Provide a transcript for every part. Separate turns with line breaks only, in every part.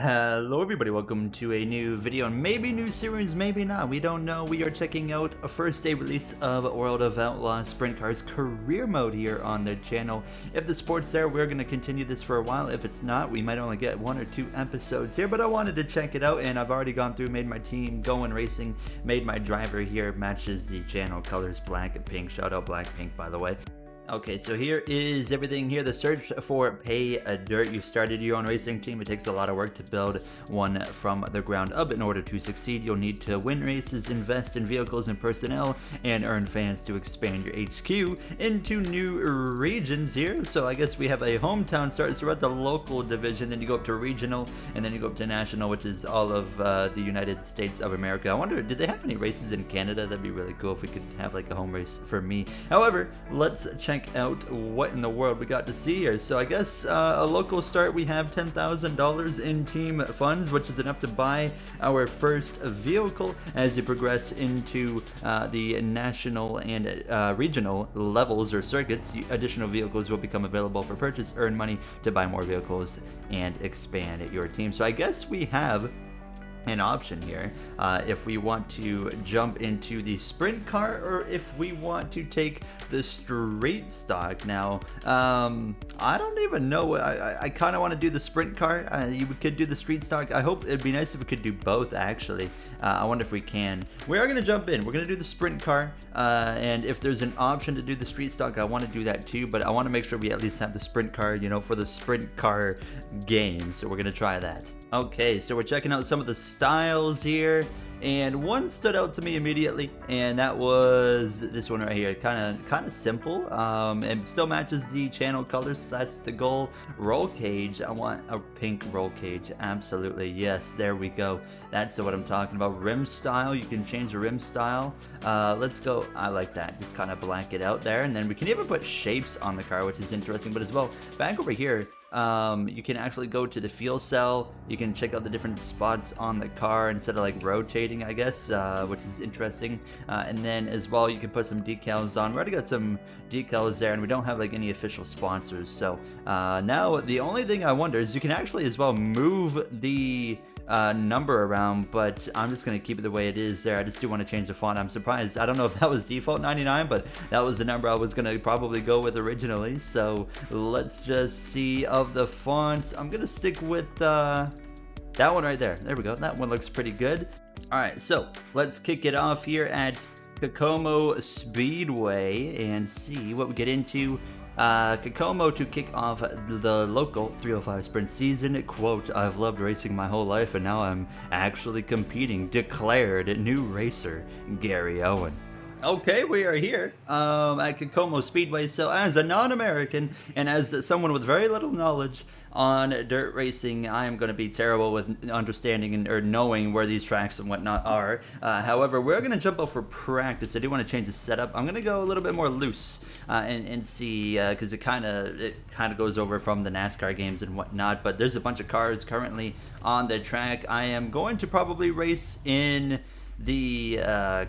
Hello everybody, welcome to a new video and maybe new series, maybe not, we don't know. We are checking out a first day release of World of Outlaws Sprint Cars career mode here on the channel. If the support's there, we're going to continue this for a while. If it's not, we might only get 1 or 2 episodes here, but I wanted to check it out and I've already gone through, made my team, GOWEN Racing, made my driver here, matches the channel colors, black and pink. Shout out black pink, by the way. Okay, so here is everything here. The search for pay dirt. You've started your own racing team. It takes a lot of work to build one from the ground up. In order to succeed, you'll need to win races, invest in vehicles and personnel, and earn fans to expand your HQ into new regions here. So I guess we have a hometown start. So we're at the local division, then you go up to regional, and then you go up to national, which is all of the United States of America. I wonder, did they have any races in Canada? That'd be really cool if we could have like a home race for me. However, let's check out what in the world we got to see here. So I guess a local start, we have $10,000 in team funds, which is enough to buy our first vehicle. As you progress into the national and regional levels or circuits, additional vehicles will become available for purchase. Earn money to buy more vehicles and expand your team. So I guess we have an option here if we want to jump into the sprint car or if we want to take the straight stock. Now I don't even know. I kind of want to do the sprint car. You could do the street stock. I hope it'd be nice if we could do both, actually. I wonder if we can. We are going to jump in. We're going to do the sprint car, and if there's an option to do the street stock, I want to do that too, but I want to make sure we at least have the sprint car, you know, for the sprint car game. So we're going to try that. Okay, so we're checking out some of the styles here, and one stood out to me immediately, and that was this one right here. Kind of simple, and still matches the channel colors. So that's the goal. Roll cage. I want a pink roll cage. Absolutely, yes. There we go. That's what I'm talking about. Rim style. You can change the rim style. Let's go. I like that. Just kind of blank it out there, and then we can even put shapes on the car, which is interesting. But as well, back over here, you can actually go to the fuel cell. You can check out the different spots on the car instead of like rotating, I guess, which is interesting. And then as well, you can put some decals on. We already got some decals there, and we don't have like any official sponsors. So now the only thing I wonder is you can actually as well move the number around, but I'm just gonna keep it the way it is there. I just do want to change the font. I'm surprised. I don't know if that was default 99, but that was the number I was gonna probably go with originally. So let's just see of the fonts. I'm gonna stick with that one right there. There we go. That one looks pretty good. All right, so let's kick it off here at Kokomo Speedway and see what we get into. Kokomo to kick off the local 305 sprint season. Quote, I've loved racing my whole life and now I'm actually competing. Declared new racer Gary Owen. Okay, we are here at Kokomo Speedway. So as a non-American and as someone with very little knowledge on dirt racing, I am going to be terrible with understanding or knowing where these tracks and whatnot are. However, we're going to jump out for practice. I do want to change the setup. I'm going to go a little bit more loose and see, because it kind of goes over from the NASCAR games and whatnot. But there's a bunch of cars currently on the track. I am going to probably race in the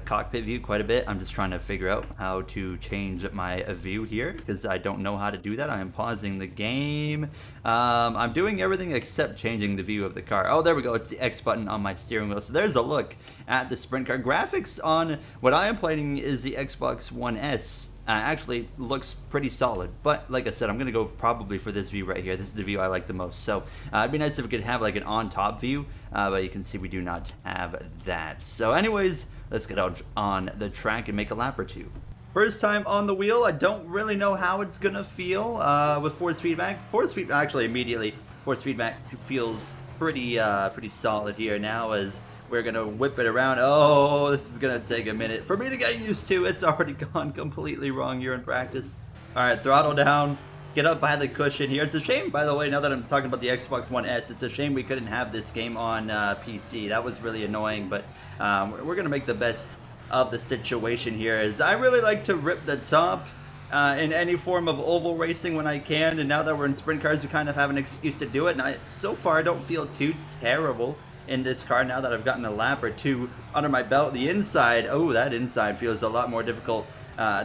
cockpit view quite a bit. I'm just trying to figure out how to change my view here because I don't know how to do that. I am pausing the game. I'm doing everything except changing the view of the car. Oh, there we go. It's the X button on my steering wheel. So there's a look at the sprint car. Graphics on what I am playing is the Xbox One S. Actually looks pretty solid, but like I said, I'm gonna go probably for this view right here. This is the view I like the most. So it'd be nice if we could have like an on-top view, but you can see we do not have that. So anyways, let's get out on the track and make a lap or two. First time on the wheel, I don't really know how it's gonna feel with force feedback. Force feedback, actually immediately, force feedback feels pretty solid here now as we're gonna whip it around. Oh, this is gonna take a minute for me to get used to. It's already gone completely wrong here in practice. All right, throttle down, get up by the cushion here. It's a shame, by the way, now that I'm talking about the Xbox One S, it's a shame we couldn't have this game on PC. That was really annoying, but we're gonna make the best of the situation here as I really like to rip the top in any form of oval racing when I can, and now that we're in sprint cars, we kind of have an excuse to do it, and so far I don't feel too terrible in this car now that I've gotten a lap or two under my belt. The inside, oh, that inside feels a lot more difficult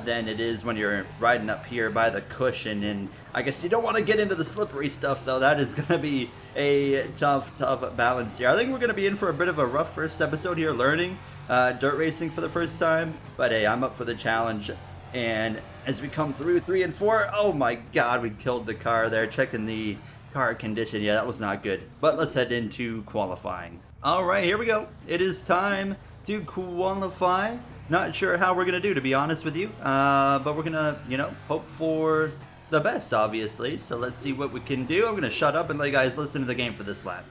than it is when you're riding up here by the cushion. And I guess you don't want to get into the slippery stuff, though. That is going to be a tough balance here. I think we're going to be in for a bit of a rough first episode here, learning dirt racing for the first time. But hey, I'm up for the challenge. And as we come through 3 and 4, oh my god, we killed the car there. Checking the car condition. Yeah, that was not good. But let's head into qualifying. All right, here we go. It is time to qualify. Not sure how we're going to do, to be honest with you. But we're going to, you know, hope for the best, obviously. So let's see what we can do. I'm going to shut up and let you guys listen to the game for this lap.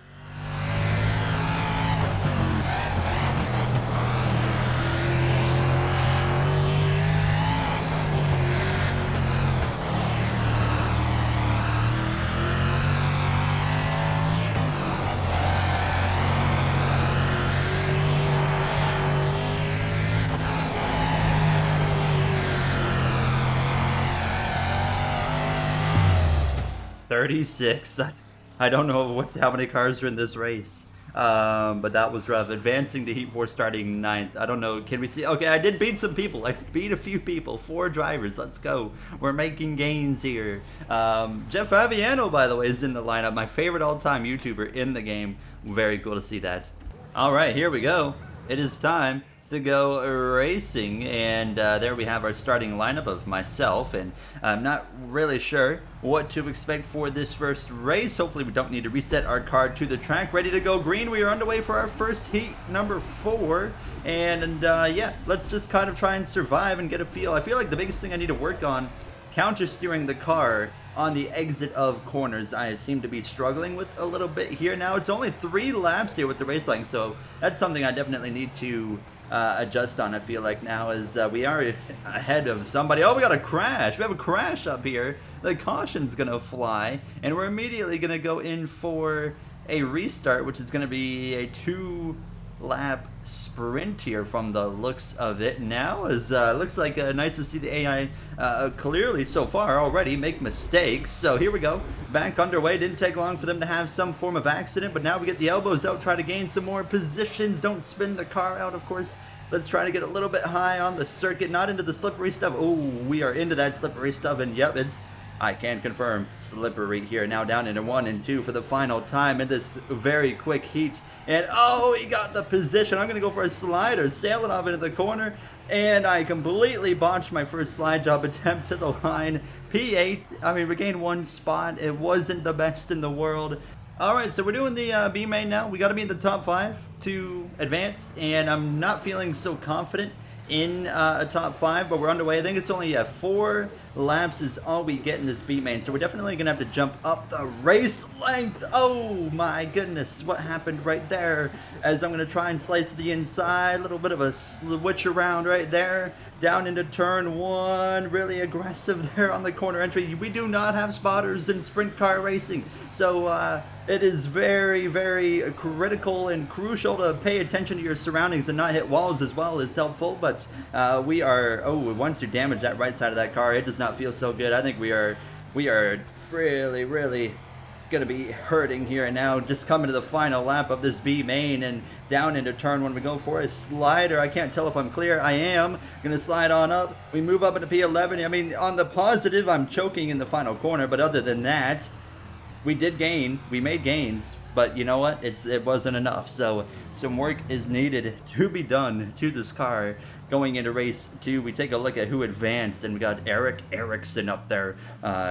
36. I don't know how many cars are in this race. But that was rough. Advancing to Heat 4, starting 9th. I don't know. Can we see? Okay, I did beat some people. I beat a few people. 4 drivers. Let's go. We're making gains here. Jeff Favignano, by the way, is in the lineup. My favorite all-time YouTuber in the game. Very cool to see that. All right, here we go. It is time to go racing, and there we have our starting lineup of myself, and I'm not really sure what to expect for this first race. Hopefully we don't need to reset our car to the track. Ready to go green. We are underway for our first heat, number 4, and yeah, let's just kind of try and survive and get a feel. I feel like the biggest thing I need to work on, counter steering the car on the exit of corners. I seem to be struggling with a little bit here. Now it's only 3 laps here with the race line, so that's something I definitely need to adjust on. I feel like now, as we are ahead of somebody. Oh, we got a crash. We have a crash up here. The caution's gonna fly, and we're immediately gonna go in for a restart, which is gonna be a 2-lap sprint here from the looks of it. Now, as looks like nice to see the AI clearly so far already make mistakes. So here we go, back underway. Didn't take long for them to have some form of accident, but now we get the elbows out, try to gain some more positions. Don't spin the car out, of course. Let's try to get a little bit high on the circuit, not into the slippery stuff. Oh, we are into that slippery stuff, and yep, it's, I can confirm, slippery here. Now down into 1 and 2 for the final time in this very quick heat. And oh, he got the position. I'm going to go for a slider, sailing off into the corner. And I completely botched my first slide job attempt to the line. P8, I mean, regained 1 spot. It wasn't the best in the world. Alright, so we're doing the B main now. We got to be in the top 5 to advance. And I'm not feeling so confident in a top 5, but we're underway. I think it's only 4 laps is all we get in this B main, so we're definitely gonna have to jump up the race length. Oh my goodness, what happened right there? As I'm gonna try and slice the inside, a little bit of a switch around right there, down into turn 1, really aggressive there on the corner entry. We do not have spotters in sprint car racing, so it is very, very critical and crucial to pay attention to your surroundings and not hit walls as well is helpful. But we are, oh, once you damage that right side of that car, it does not feel so good. I think we are really, really gonna be hurting here. And now just coming to the final lap of this B main and down into turn 1, we go for a slider. I can't tell if I'm clear. I am gonna slide on up. We move up into P11. I mean, on the positive, I'm choking in the final corner, but other than that, we did gain. We made gains, but you know what? It wasn't enough. So some work is needed to be done to this car going into race 2. We take a look at who advanced, and we got Eric Erickson up there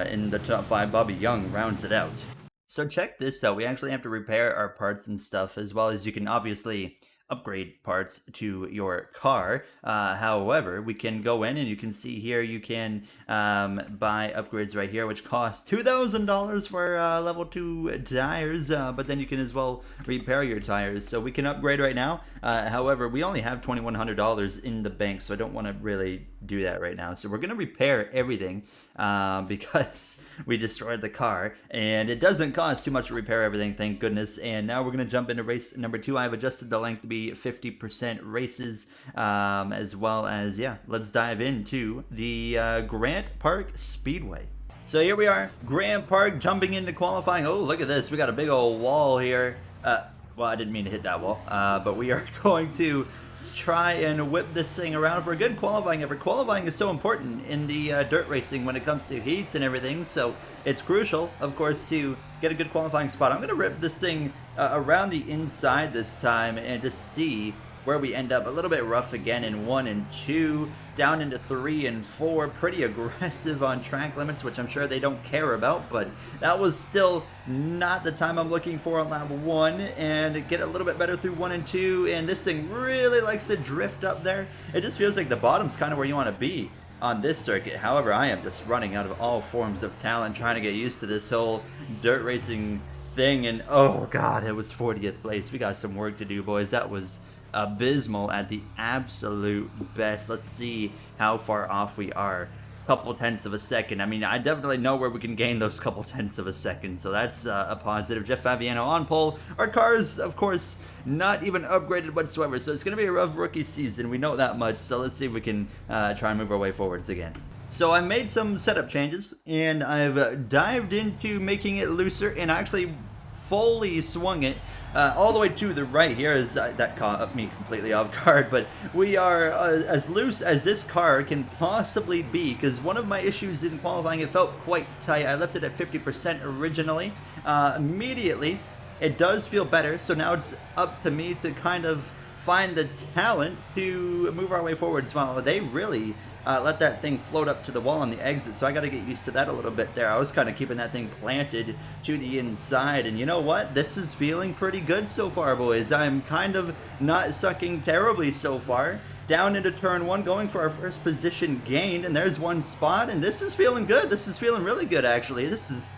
in the top 5. Bobby Young rounds it out. So check this out. We actually have to repair our parts and stuff, as well as you can obviously upgrade parts to your car. However, we can go in and you can see here you can buy upgrades right here, which cost $2,000 for level 2 tires, but then you can as well repair your tires. So we can upgrade right now. However, we only have $2,100 in the bank, so I don't want to really do that right now. So we're going to repair everything because we destroyed the car, and it doesn't cost too much to repair everything, thank goodness. And now we're going to jump into race number 2. I've adjusted the length to be 50% races, as well as, yeah, let's dive into the Grant Park Speedway. So here we are, Grant Park, jumping into qualifying. Oh, look at this, we got a big old wall here. Well, I didn't mean to hit that wall, but we are going to try and whip this thing around for a good qualifying effort. Qualifying is so important in the dirt racing when it comes to heats and everything, so it's crucial, of course, to get a good qualifying spot. I'm going to rip this thing around the inside this time and just see where we end up. A little bit rough again in 1 and 2, down into 3 and 4. Pretty aggressive on track limits, which I'm sure they don't care about, but that was still not the time I'm looking for on lap 1, and get a little bit better through 1 and 2, and this thing really likes to drift up there. It just feels like the bottom's kind of where you want to be on this circuit. However, I am just running out of all forms of talent trying to get used to this whole dirt racing thing, and oh god, it was 40th place. We got some work to do, boys. That was abysmal at the absolute best. Let's see how far off we are. Couple tenths of a second. I mean, I definitely know where we can gain those couple tenths of a second, so that's a positive. Jeff Fabiano on pole. Our cars, of course, not even upgraded whatsoever, so it's going to be a rough rookie season. We know that much, so let's see if we can try and move our way forwards again. So I made some setup changes, and I've dived into making it looser, and actually fully swung it all the way to the right here, as that caught me completely off guard, but we are as loose as this car can possibly be, because one of my issues in qualifying, it felt quite tight. I left it at 50% originally. Immediately it does feel better, so now it's up to me to kind of find the talent to move our way forward as well. They really let that thing float up to the wall on the exit, so I got to get used to that a little bit there. I was kind of keeping that thing planted to the inside, and you know what? This is feeling pretty good so far, boys. I'm kind of not sucking terribly so far. Down into turn 1, going for our first position gained, and there's one spot, and this is feeling good. This is feeling really good, actually. This is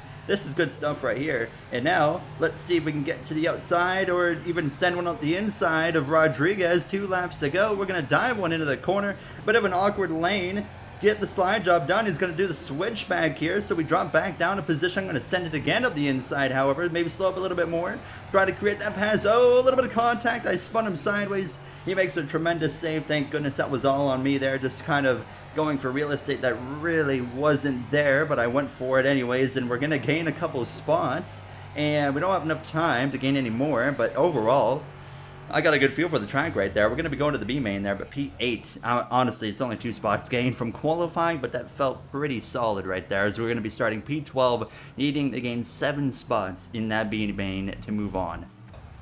good stuff right here. And now, let's see if we can get to the outside or even send one up the inside of Rodriguez. 2 laps to go. We're going to dive one into the corner. Bit of an awkward lane. Get the slide job done. He's going to do the switch back here. So we drop back down to position. I'm going to send it again up the inside, however. Maybe slow up a little bit more. Try to create that pass. Oh, a little bit of contact. I spun him sideways. He makes a tremendous save. Thank goodness that was all on me there. Just kind of going for real estate that really wasn't there, but I went for it anyways, and we're going to gain a couple spots, and we don't have enough time to gain any more, but overall, I got a good feel for the track right there. We're going to be going to the B main there, but P8, honestly, it's only 2 spots gained from qualifying, but that felt pretty solid right there, as we're going to be starting P12, needing to gain 7 spots in that B main to move on.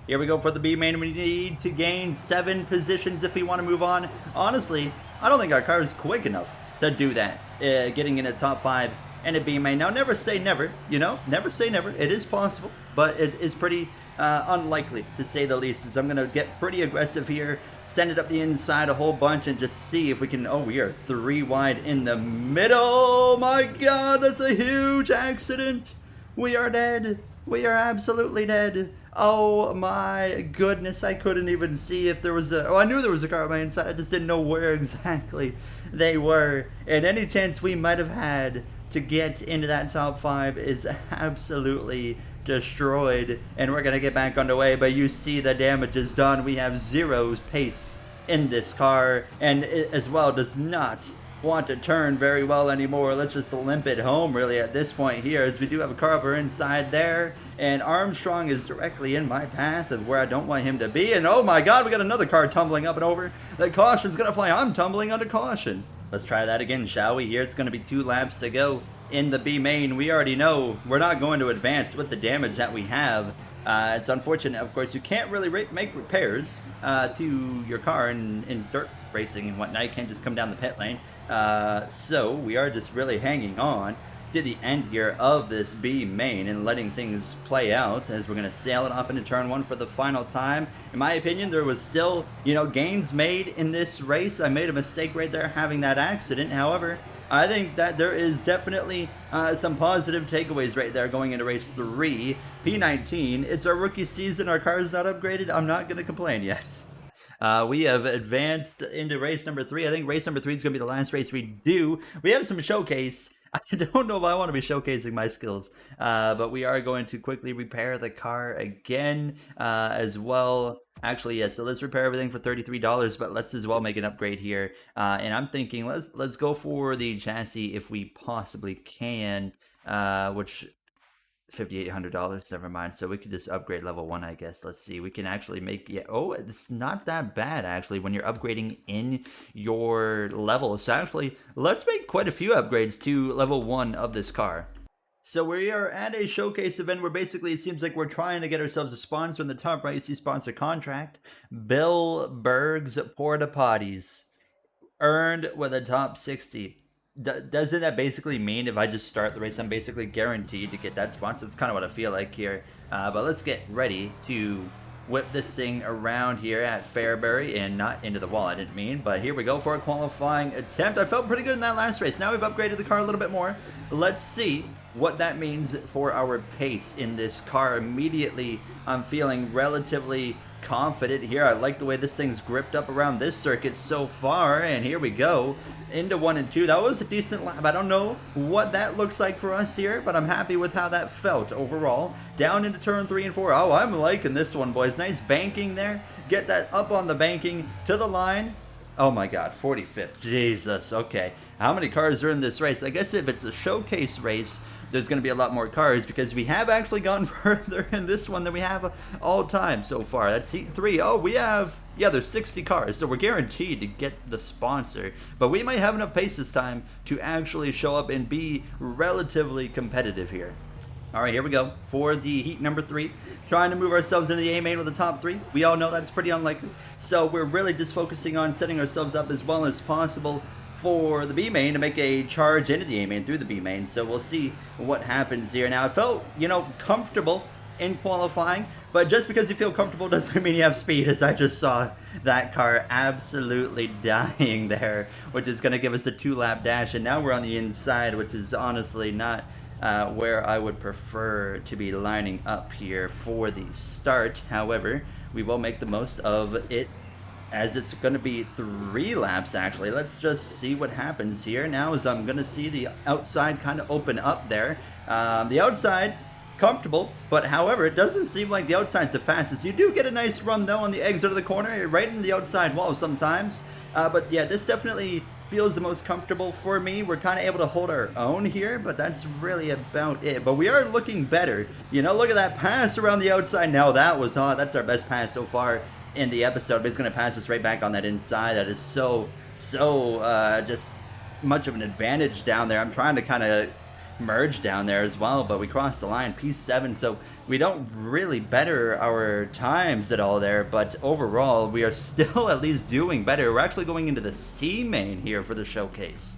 Here we go for the B main. We need to gain 7 positions if we want to move on. Honestly, I don't think our car is quick enough to do that, getting in a top 5 and a B main. Now, never say never, you know, never say never. It is possible, but it is pretty unlikely, to say the least. So I'm going to get pretty aggressive here, send it up the inside a whole bunch, and just see if we can. Oh, we are 3 wide in the middle. Oh my god, that's a huge accident. We are dead. We are absolutely dead. Oh my goodness, I couldn't even see if there was a... Oh, I knew there was a car on my inside, I just didn't know where exactly they were. And any chance we might have had to get into that top 5 is absolutely destroyed. And we're going to get back underway, but you see the damage is done. We have 0 pace in this car, and it as well does not want to turn very well anymore. Let's just limp it home really at this point here, as we do have a car over inside there, and Armstrong is directly in my path of where I don't want him to be. And oh my god, we got another car tumbling up and over. The caution's gonna fly. I'm tumbling under caution. Let's try that again, shall we? Here it's gonna be 2 laps to go in the B main. We already know we're not going to advance with the damage that we have. It's unfortunate, of course. You can't really make repairs to your car in dirt racing and whatnot. You can't just come down the pit lane. So we are just really hanging on to the end here of this B main and letting things play out, as we're going to sail it off into turn 1 for the final time. In my opinion, there was still, you know, gains made in this race. I made a mistake right there having that accident. However, I think that there is definitely some positive takeaways right there going into race 3. P19, it's our rookie season. Our car is not upgraded. I'm not going to complain yet. We have advanced into race number 3. I think race number 3 is going to be the last race we do. We have some showcase. I don't know if I want to be showcasing my skills, but we are going to quickly repair the car again as well. Actually, yeah, so let's repair everything for $33, but let's as well make an upgrade here. And I'm thinking let's go for the chassis if we possibly can, which $5,800. Never mind. So we could just upgrade level 1, I guess. Let's see. We can actually make, yeah. Oh, it's not that bad actually when you're upgrading in your level. So actually, let's make quite a few upgrades to level 1 of this car. So we are at a showcase event where basically it seems like we're trying to get ourselves a sponsor. In the top right, you see sponsor contract. Bill Berg's Porta Potties. Earned with a top 60. Doesn't that basically mean if I just start the race, I'm basically guaranteed to get that sponsor? That's kind of what I feel like here. But let's get ready to whip this thing around here at Fairbury and not into the wall, I didn't mean. But here we go for a qualifying attempt. I felt pretty good in that last race. Now we've upgraded the car a little bit more. Let's see what that means for our pace in this car. Immediately, I'm feeling relatively confident here. I like the way this thing's gripped up around this circuit so far, and here we go into 1 and 2. That was a decent lap. I don't know what that looks like for us here, but I'm happy with how that felt overall. Down into turn 3 and 4. Oh, I'm liking this one, boys. Nice banking there. Get that up on the banking to the line. Oh my god, 45th. Jesus. Okay, how many cars are in this race? I guess if it's a showcase race, there's going to be a lot more cars because we have actually gone further in this one than we have all time so far. That's heat 3. Oh, we have, yeah, there's 60 cars, so we're guaranteed to get the sponsor. But we might have enough pace this time to actually show up and be relatively competitive here. All right, here we go for the heat number 3. Trying to move ourselves into the A main with the top 3. We all know that's pretty unlikely. So we're really just focusing on setting ourselves up as well as possible for the B main to make a charge into the A main through the B main. So we'll see what happens here. Now, I felt, comfortable in qualifying, but just because you feel comfortable doesn't mean you have speed, as I just saw that car absolutely dying there, which is going to give us a 2-lap dash. And now we're on the inside, which is honestly not where I would prefer to be lining up here for the start. However, we will make the most of it, as it's going to be 3 laps actually. Let's just see what happens here now, as I'm going to see the outside kind of open up there. The outside, comfortable, but however, it doesn't seem like the outside's the fastest. You do get a nice run though on the exit of the corner, right into the outside wall sometimes. But yeah, this definitely feels the most comfortable for me. We're kind of able to hold our own here, but that's really about it. But we are looking better. Look at that pass around the outside. Now that was hot. That's our best pass so far in the episode, but it's going to pass us right back on that inside. That is so just much of an advantage down there. I'm trying to kind of merge down there as well, but we crossed the line, P7, so we don't really better our times at all there, but overall we are still at least doing better. We're actually going into the C main here for the showcase.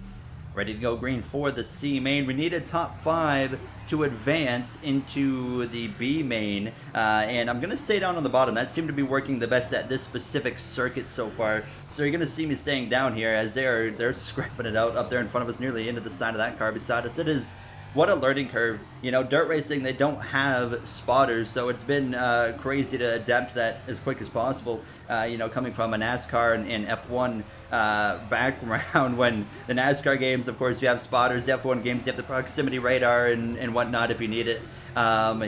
Ready to go green for the C main. We need a top 5 to advance into the B main, and I'm gonna stay down on the bottom. That seemed to be working the best at this specific circuit so far. So you're gonna see me staying down here as they're scrapping it out up there in front of us, nearly into the side of that car beside us. It is, what a learning curve. Dirt racing, they don't have spotters, so it's been crazy to adapt to that as quick as possible. Coming from a NASCAR and F1 background, when the NASCAR games, of course, you have spotters. The F1 games, you have the proximity radar and whatnot if you need it.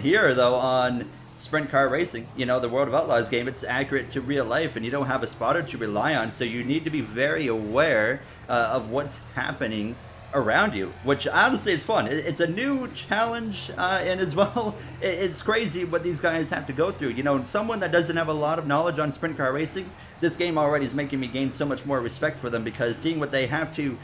Here, though, on sprint car racing, the World of Outlaws game, it's accurate to real life, and you don't have a spotter to rely on, so you need to be very aware of what's happening around you, which honestly it's fun. It's a new challenge, and as well, it's crazy what these guys have to go through. Someone that doesn't have a lot of knowledge on sprint car racing, this game already is making me gain so much more respect for them, because seeing what they have to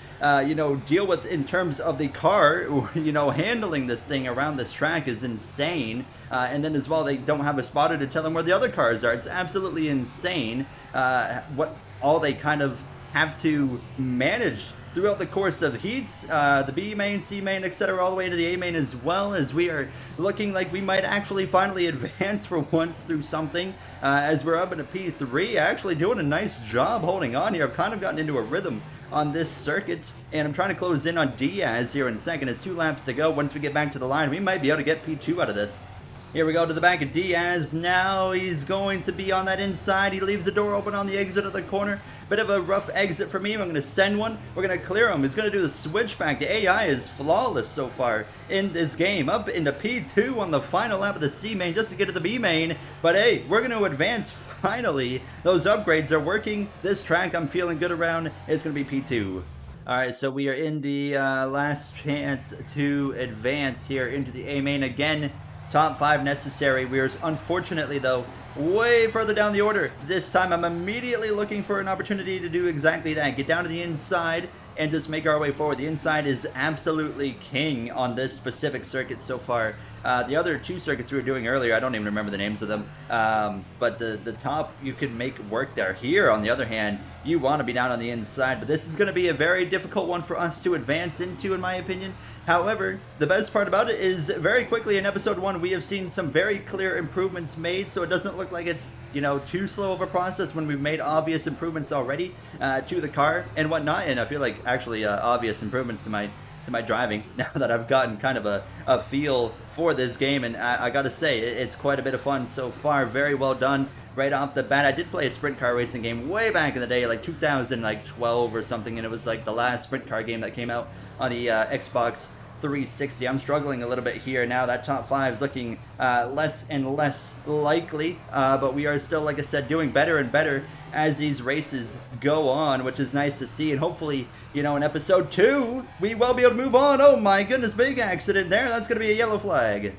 deal with in terms of the car, handling this thing around this track is insane. And then as well, they don't have a spotter to tell them where the other cars are. It's absolutely insane what all they kind of have to manage throughout the course of heats, the B main, C main, etc., all the way to the A main, as well as we are looking like we might actually finally advance for once through something, as we're up into P3, actually doing a nice job holding on here. I've kind of gotten into a rhythm on this circuit, and I'm trying to close in on Diaz here in second. It's 2 laps to go. Once we get back to the line, we might be able to get P2 out of this. Here we go to the back of Diaz. Now he's going to be on that inside. He leaves the door open on the exit of the corner. Bit of a rough exit for me. I'm going to send one. We're going to clear him. He's going to do the switchback. The AI is flawless so far in this game. Up into P2 on the final lap of the C main just to get to the B main. But hey, we're going to advance finally. Those upgrades are working. This track I'm feeling good around. It's going to be P2. Alright, so we are in the last chance to advance here into the A main again. top 5 necessary. We're unfortunately, though, way further down the order. This time I'm immediately looking for an opportunity to do exactly that. Get down to the inside and just make our way forward. The inside is absolutely king on this specific circuit so far. The other 2 circuits we were doing earlier, I don't even remember the names of them, but the top you could make work there. Here, on the other hand, you want to be down on the inside, but this is going to be a very difficult one for us to advance into, in my opinion. However, the best part about it is very quickly in episode 1 we have seen some very clear improvements made, so it doesn't look like it's, you know, too slow of a process when we've made obvious improvements already to the car and whatnot. And I feel like actually obvious improvements to my driving now that I've gotten kind of a feel for this game, and I gotta say it's quite a bit of fun so far. Very well done right off the bat. I did play a sprint car racing game way back in the day, like 2012 or something, and it was like the last sprint car game that came out on the Xbox 360. I'm struggling a little bit here now. That top 5 is looking less and less likely, but we are still, like I said, doing better and better as these races go on, which is nice to see. And hopefully, you know, in episode 2 we will be able to move on. Oh my goodness, big accident there. That's gonna be a yellow flag.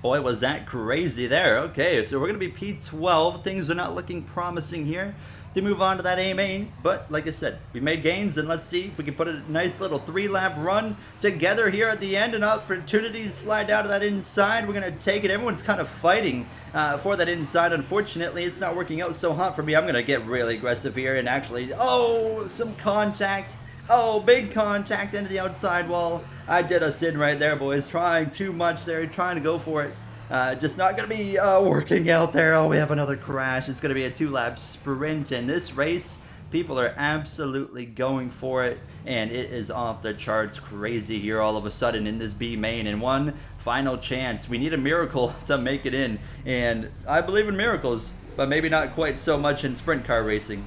Boy, was that crazy there. Okay, so we're gonna be P12. Things are not looking promising here to move on to that A main, but like I said, we made gains, and let's see if we can put a nice little 3-lap run together here at the end. An opportunity to slide out of that inside. We're gonna take it. Everyone's kind of fighting for that inside. Unfortunately, it's not working out so hot for me. I'm gonna get really aggressive here and actually, oh, some contact. Oh, big contact into the outside wall. I did a sin right there, boys. Trying too much there, trying to go for it. Just not going to be working out there. Oh, we have another crash. It's going to be a 2-lap sprint. And this race, people are absolutely going for it. And it is off the charts crazy here all of a sudden in this B main. And one final chance. We need a miracle to make it in. And I believe in miracles, but maybe not quite so much in sprint car racing.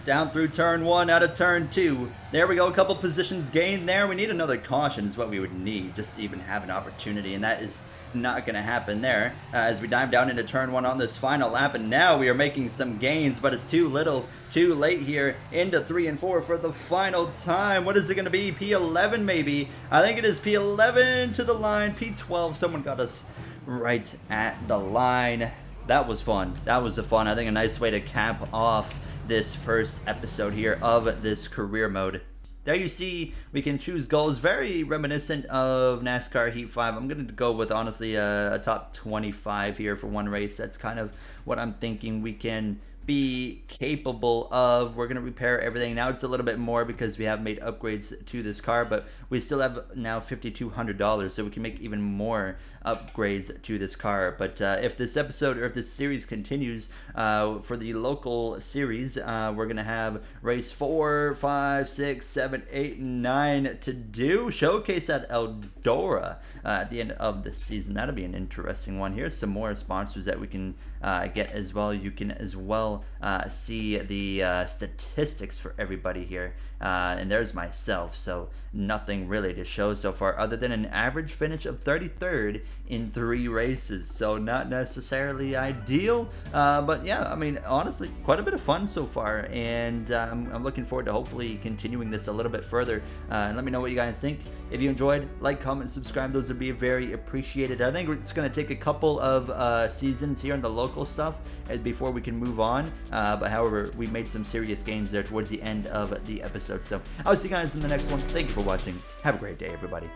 Down through turn 1, out of turn 2. There we go, a couple positions gained there. We need another caution is what we would need just to even have an opportunity, and that is not going to happen there as we dive down into turn 1 on this final lap. And now we are making some gains, but it's too little, too late here into 3 and 4 for the final time. What is it going to be? P11 maybe? I think it is P11 to the line. P12, someone got us right at the line. That was fun. That was fun. I think a nice way to cap off this first episode here of this career mode. There you see we can choose goals, very reminiscent of NASCAR Heat 5. I'm going to go with honestly a top 25 here for one race. That's kind of what I'm thinking we can be capable of. We're going to repair everything. Now it's a little bit more because we have made upgrades to this car, but we still have now $5,200, so we can make even more upgrades to this car. But if this episode or if this series continues for the local series, we're going to have race 4, 5, 6, 7, 8, and 9 to do. Showcase at Eldora at the end of the season. That'll be an interesting one. Here's some more sponsors that we can get as well. You can as well see the statistics for everybody here. And there's myself, so nothing really to show so far other than an average finish of 33rd in 3 races, so not necessarily ideal, but yeah, I mean, honestly, quite a bit of fun so far, and I'm looking forward to hopefully continuing this a little bit further. And let me know what you guys think. If you enjoyed, like, comment, subscribe. Those would be very appreciated. I think it's going to take a couple of seasons here on the local stuff before we can move on, but however, we made some serious gains there towards the end of the episode. So I'll see you guys in the next one. Thank you for watching. Have a great day, everybody.